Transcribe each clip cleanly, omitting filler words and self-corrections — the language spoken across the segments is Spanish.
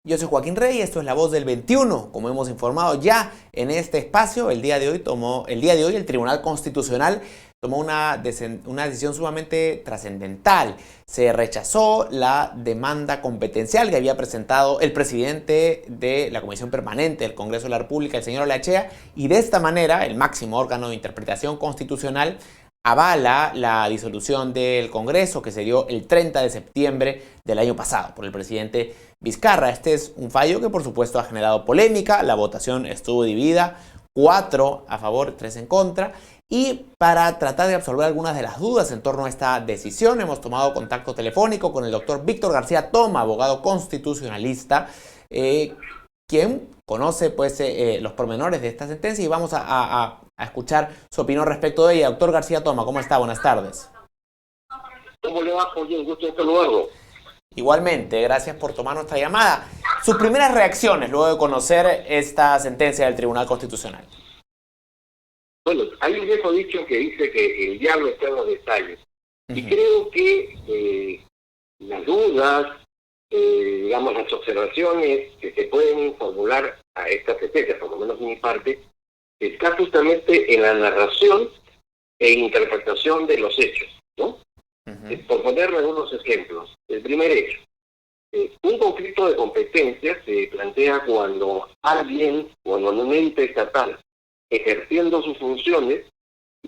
Yo soy Joaquín Rey, esto es La Voz del 21. Como hemos informado ya en este espacio, el día de hoy el Tribunal Constitucional tomó una decisión sumamente trascendental. Se rechazó la demanda competencial que había presentado el presidente de la Comisión Permanente del Congreso de la República, el señor Olaechea, y de esta manera el máximo órgano de interpretación constitucional avala la disolución del Congreso que se dio el 30 de septiembre del año pasado por el presidente Vizcarra. Este es un fallo que por supuesto ha generado polémica. La votación estuvo dividida, 4 a favor, 3 en contra. Y para tratar de absolver algunas de las dudas en torno a esta decisión, hemos tomado contacto telefónico con el doctor Víctor García Toma, abogado constitucionalista, quien conoce los pormenores de esta sentencia, y vamos a escuchar su opinión respecto de ella. Doctor García Toma, ¿cómo está? Buenas tardes. ¿Cómo le va, Joaquín? Gusto de saludarlo. Igualmente, gracias por tomar nuestra llamada. Sus primeras reacciones luego de conocer esta sentencia del Tribunal Constitucional. Bueno, hay un viejo dicho que dice que el diablo está en los detalles. Y creo que las dudas, digamos, las observaciones que se pueden formular a esta sentencia, por lo menos de mi parte, está justamente en la narración e interpretación de los hechos, ¿no? Por ponerle algunos ejemplos. El primer hecho. Un conflicto de competencias se plantea cuando alguien, cuando un ente estatal, ejerciendo sus funciones,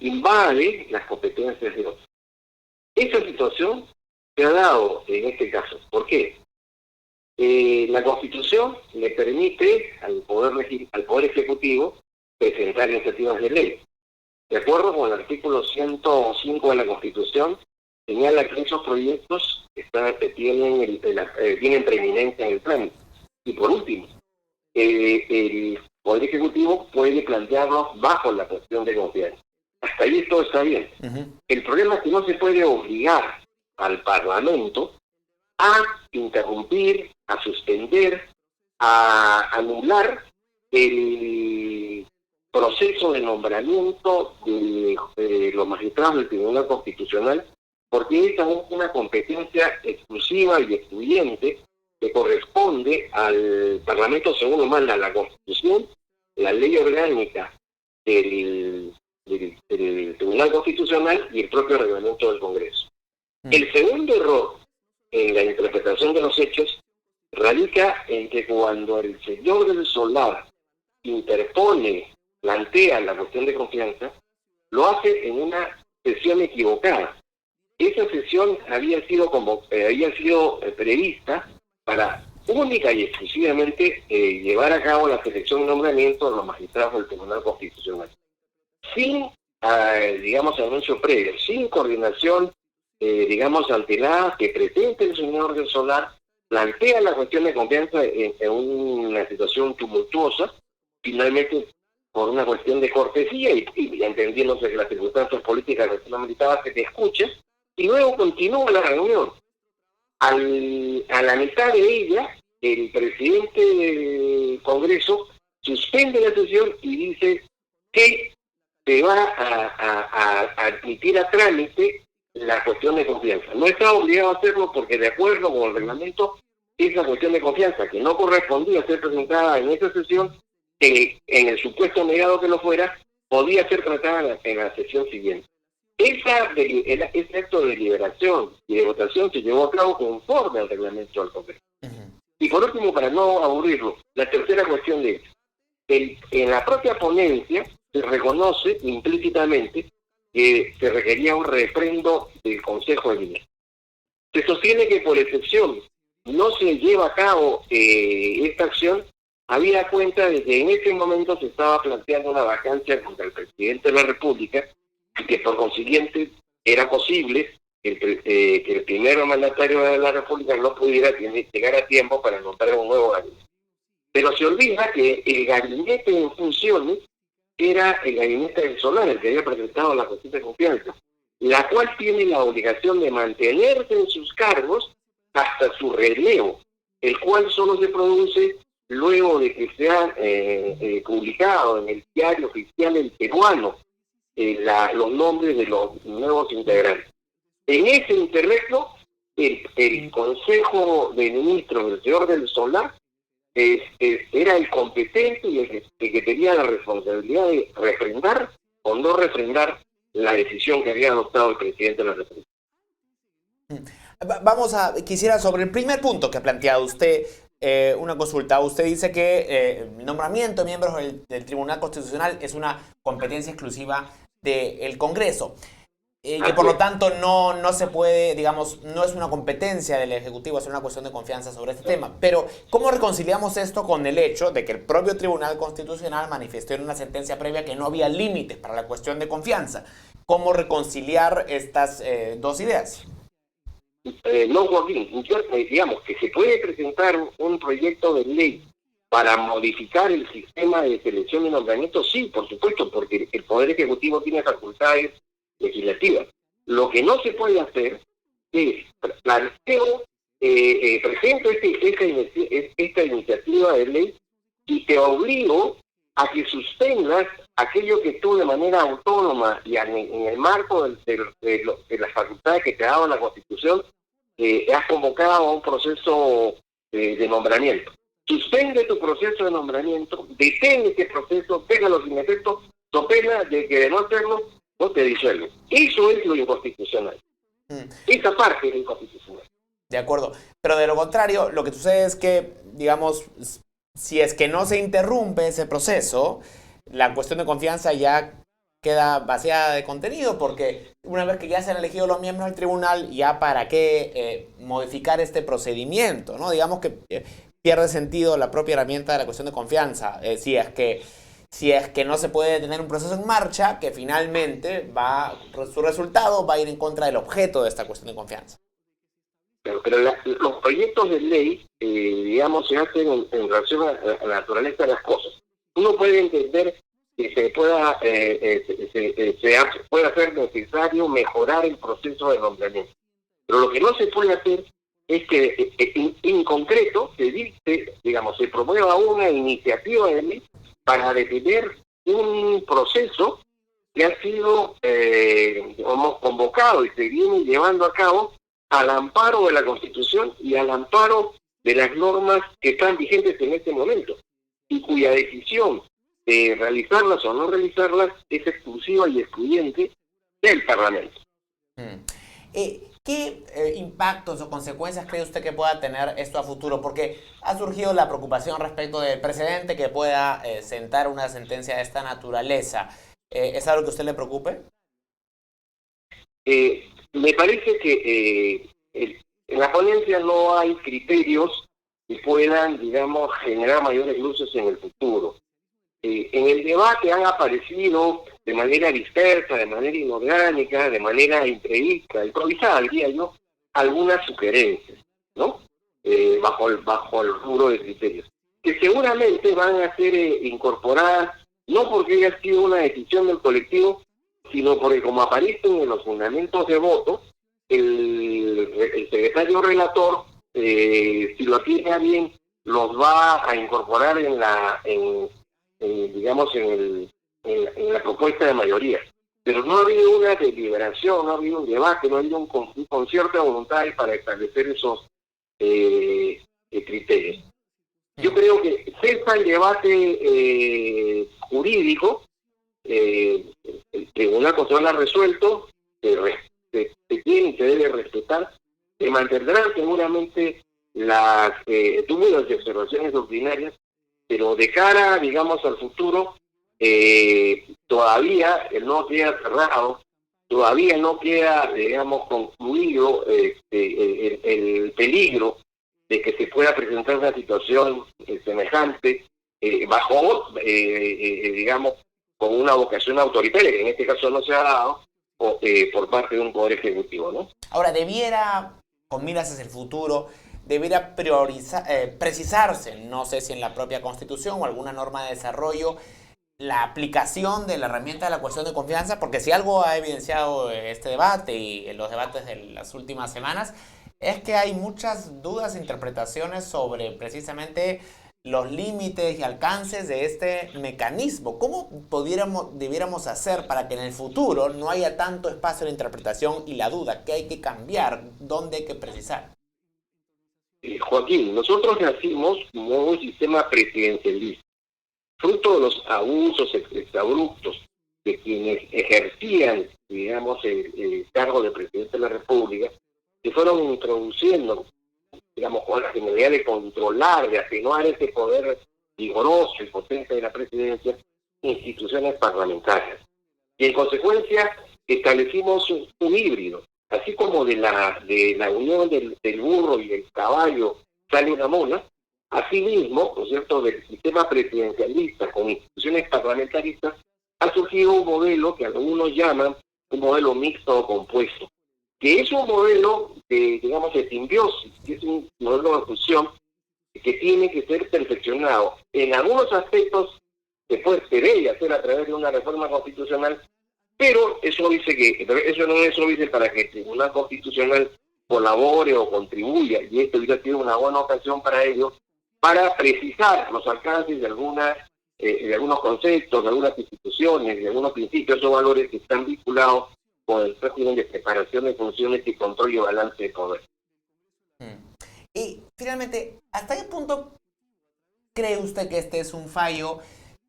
invade las competencias de otros. Esa situación se ha dado en este caso. ¿Por qué? La Constitución le permite al Poder Ejecutivo presentar iniciativas de ley. De acuerdo con el artículo 105 de la Constitución, señala que esos proyectos tienen preeminencia en el trámite. Y por último, el Poder Ejecutivo puede plantearlos bajo la cuestión de confianza. Hasta ahí todo está bien. El problema es que no se puede obligar al Parlamento a interrumpir, a suspender, a anular el proceso de nombramiento de los magistrados del Tribunal Constitucional, porque esa es una competencia exclusiva y excluyente que corresponde al Parlamento según lo manda la Constitución, la ley orgánica del Tribunal Constitucional y el propio reglamento del Congreso. El segundo error en la interpretación de los hechos radica en que cuando el señor del Solar plantea la cuestión de confianza, lo hace en una sesión equivocada. Esa sesión había sido prevista para única y exclusivamente llevar a cabo la selección y nombramiento de los magistrados del Tribunal Constitucional. Sin, anuncio previo, sin coordinación, antelada, que presente el señor del Solar, plantea la cuestión de confianza en una situación tumultuosa, finalmente por una cuestión de cortesía y entendiéndose que las circunstancias políticas latinoamericanas se te escucha, y luego continúa la reunión. A la mitad de ella, el presidente del Congreso suspende la sesión y dice que se va a admitir a trámite la cuestión de confianza. No está obligado a hacerlo porque, de acuerdo con el reglamento, esa cuestión de confianza que no correspondía ser presentada en esa sesión, en el supuesto negado que lo fuera, podía ser tratada en la sesión siguiente. Ese acto de deliberación y de votación se llevó a cabo conforme al reglamento del Congreso. Y por último, para no aburrirlo, la tercera cuestión de hecho. En la propia ponencia se reconoce implícitamente que se requería un refrendo del Consejo de Ministros. Se sostiene que por excepción no se lleva a cabo esta acción, habida cuenta de que en ese momento se estaba planteando una vacancia contra el presidente de la República y que por consiguiente era posible que el primer mandatario de la República no pudiera llegar a tiempo para nombrar un nuevo gabinete. Pero se olvida que el gabinete en funciones era el gabinete del Solar, el que había presentado la cuestión de confianza, la cual tiene la obligación de mantenerse en sus cargos hasta su relevo, el cual solo se produce luego de que sea publicado en el diario oficial el peruano los nombres de los nuevos integrantes. En ese interregno, el Consejo de Ministros del señor del Solar era el competente y el que tenía la responsabilidad de refrendar o no refrendar la decisión que había adoptado el presidente de la República. Quisiera sobre el primer punto que ha planteado usted, una consulta. Usted dice que el nombramiento de miembros del Tribunal Constitucional es una competencia exclusiva del Congreso. Que por lo tanto no se puede, digamos, no es una competencia del Ejecutivo, es una cuestión de confianza sobre este tema. Pero, ¿cómo reconciliamos esto con el hecho de que el propio Tribunal Constitucional manifestó en una sentencia previa que no había límites para la cuestión de confianza? ¿Cómo reconciliar estas dos ideas? No, Joaquín, digamos que se puede presentar un proyecto de ley para modificar el sistema de selección y nombramiento, sí, por supuesto, porque el Poder Ejecutivo tiene facultades legislativas. Lo que no se puede hacer es planteo, presento esta iniciativa de ley y te obligo a que suspendas aquello que tú de manera autónoma y en el marco de las facultades que te ha dado la Constitución has convocado a un proceso de nombramiento. Suspende tu proceso de nombramiento, detén ese proceso, déjalo sin efecto, so pena de que de no hacerlo, no te disuelven. Eso es lo inconstitucional. Esa parte es inconstitucional. De acuerdo. Pero de lo contrario, lo que sucede es que, digamos, si es que no se interrumpe ese proceso, la cuestión de confianza ya queda vaciada de contenido, porque una vez que ya se han elegido los miembros del tribunal, ya para qué modificar este procedimiento, ¿no? Digamos que pierde sentido la propia herramienta de la cuestión de confianza, si es que no se puede tener un proceso en marcha que finalmente su resultado va a ir en contra del objeto de esta cuestión de confianza. Pero los proyectos de ley, digamos, se hacen en relación a la naturaleza de las cosas. Uno puede entender que se pueda hacer necesario mejorar el proceso de nombramiento. Pero lo que no se puede hacer es que en concreto se promueva una iniciativa de ley para detener un proceso que ha sido convocado y se viene llevando a cabo al amparo de la Constitución y al amparo de las normas que están vigentes en este momento y cuya decisión de realizarlas o no realizarlas es exclusiva y excluyente del Parlamento. ¿Qué impactos o consecuencias cree usted que pueda tener esto a futuro? Porque ha surgido la preocupación respecto del precedente que pueda sentar una sentencia de esta naturaleza. ¿Es algo que a usted le preocupe? Me parece que en la ponencia no hay criterios que puedan, digamos, generar mayores luces en el futuro. En el debate han aparecido de manera dispersa, de manera inorgánica, de manera improvisada, diría yo, algunas sugerencias, ¿no? Bajo el rubro de criterios, que seguramente van a ser incorporadas, no porque haya sido una decisión del colectivo, sino porque como aparecen en los fundamentos de voto, el secretario relator, si lo tiene a bien, los va a incorporar en la propuesta de mayoría. Pero no ha habido una deliberación, no ha habido un debate, no ha habido un concierto de voluntades para establecer esos criterios. Yo creo que cesa el debate jurídico, el Tribunal Constitucional ha resuelto, se tiene y se debe respetar, se mantendrán seguramente las dudas y observaciones doctrinarias, pero de cara, digamos, al futuro, todavía no queda cerrado, todavía no queda, digamos, concluido el peligro de que se pueda presentar una situación semejante digamos, con una vocación autoritaria, que en este caso no se ha dado, por parte de un poder ejecutivo, ¿no? Ahora, con miras hacia el futuro, debiera precisarse, no sé si en la propia Constitución o alguna norma de desarrollo, la aplicación de la herramienta de la cuestión de confianza, porque si algo ha evidenciado este debate y los debates de las últimas semanas, es que hay muchas dudas e interpretaciones sobre precisamente los límites y alcances de este mecanismo. ¿Cómo debiéramos hacer para que en el futuro no haya tanto espacio de interpretación y la duda? ¿Qué hay que cambiar? ¿Dónde hay que precisar? Joaquín, nosotros nacimos como un sistema presidencialista, fruto de los abusos exabruptos de quienes ejercían, digamos, el cargo de presidente de la República, que fueron introduciendo, digamos, con la finalidad de controlar, de atenuar ese poder vigoroso y potente de la presidencia, instituciones parlamentarias. Y en consecuencia establecimos un híbrido, así como de la unión del burro y del caballo sale una mona, asimismo, ¿no es cierto?, del sistema presidencialista con instituciones parlamentaristas, ha surgido un modelo que algunos llaman un modelo mixto o compuesto, que es un modelo de, digamos, de simbiosis, que es un modelo de fusión que tiene que ser perfeccionado. En algunos aspectos se debe hacer a través de una reforma constitucional, pero eso no dice para que el Tribunal Constitucional colabore o contribuya, y esto hubiera sido una buena ocasión para ello, para precisar los alcances de algunos conceptos, de algunas instituciones, de algunos principios o valores que están vinculados con el régimen de separación de funciones y control y balance de poder. Y finalmente, ¿hasta qué punto cree usted que este es un fallo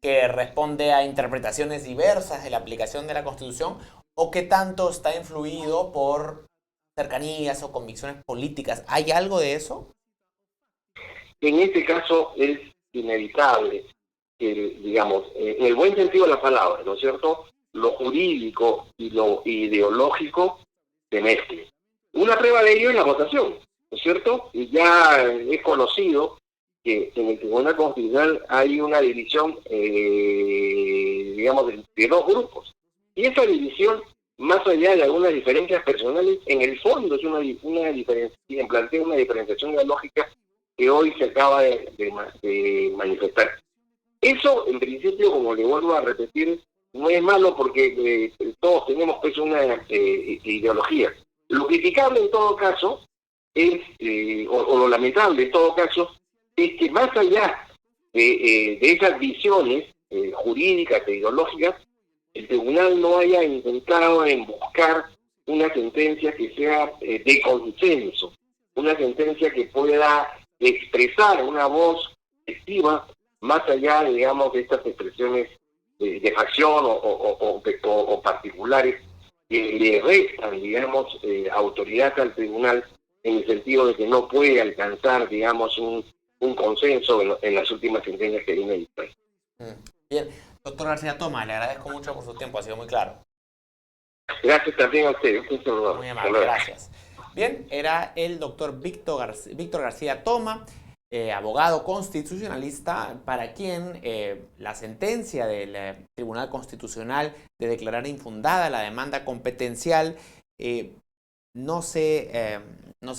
que responde a interpretaciones diversas de la aplicación de la Constitución, o qué tanto está influido por cercanías o convicciones políticas? ¿Hay algo de eso? En este caso es inevitable que, digamos, en el buen sentido de la palabra, ¿no es cierto?, lo jurídico y lo ideológico se mezclen. Una prueba de ello es la votación, ¿no es cierto? Y ya es conocido que en el Tribunal Constitucional hay una división, digamos, de dos grupos. Y esa división, más allá de algunas diferencias personales, en el fondo es una diferencia, plantea una diferenciación ideológica que hoy se acaba de manifestar. Eso, en principio, como le vuelvo a repetir, no es malo porque todos tenemos pues una ideología. Lo criticable en todo caso es, o lo lamentable en todo caso, es que más allá de esas visiones jurídicas e ideológicas, el tribunal no haya intentado en buscar una sentencia que sea de consenso, una sentencia que pueda expresar una voz activa más allá, digamos, de estas expresiones de facción o particulares que le restan, digamos, autoridad al tribunal en el sentido de que no puede alcanzar, digamos, un consenso en las últimas sentencias que viene a dictar. Bien, doctor García Toma, le agradezco mucho por su tiempo, ha sido muy claro. Gracias también a usted. Muy amable, gracias. Bien, era el doctor Víctor García Toma, abogado constitucionalista, para quien la sentencia del Tribunal Constitucional de declarar infundada la demanda competencial no se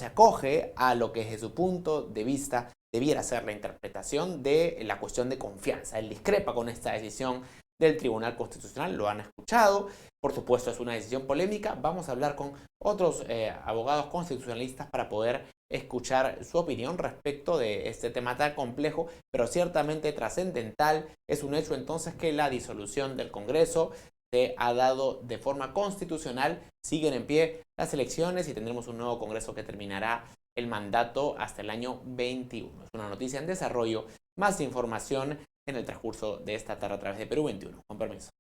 acoge a lo que desde su punto de vista debiera ser la interpretación de la cuestión de confianza. Él discrepa con esta decisión del Tribunal Constitucional, lo han escuchado, por supuesto es una decisión polémica. Vamos a hablar con otros abogados constitucionalistas para poder escuchar su opinión respecto de este tema tan complejo, pero ciertamente trascendental. Es un hecho entonces que la disolución del Congreso se ha dado de forma constitucional, siguen en pie las elecciones y tendremos un nuevo Congreso que terminará el mandato hasta el año 21. Es una noticia en desarrollo, más información en el transcurso de esta tarde a través de Perú 21. Con permiso.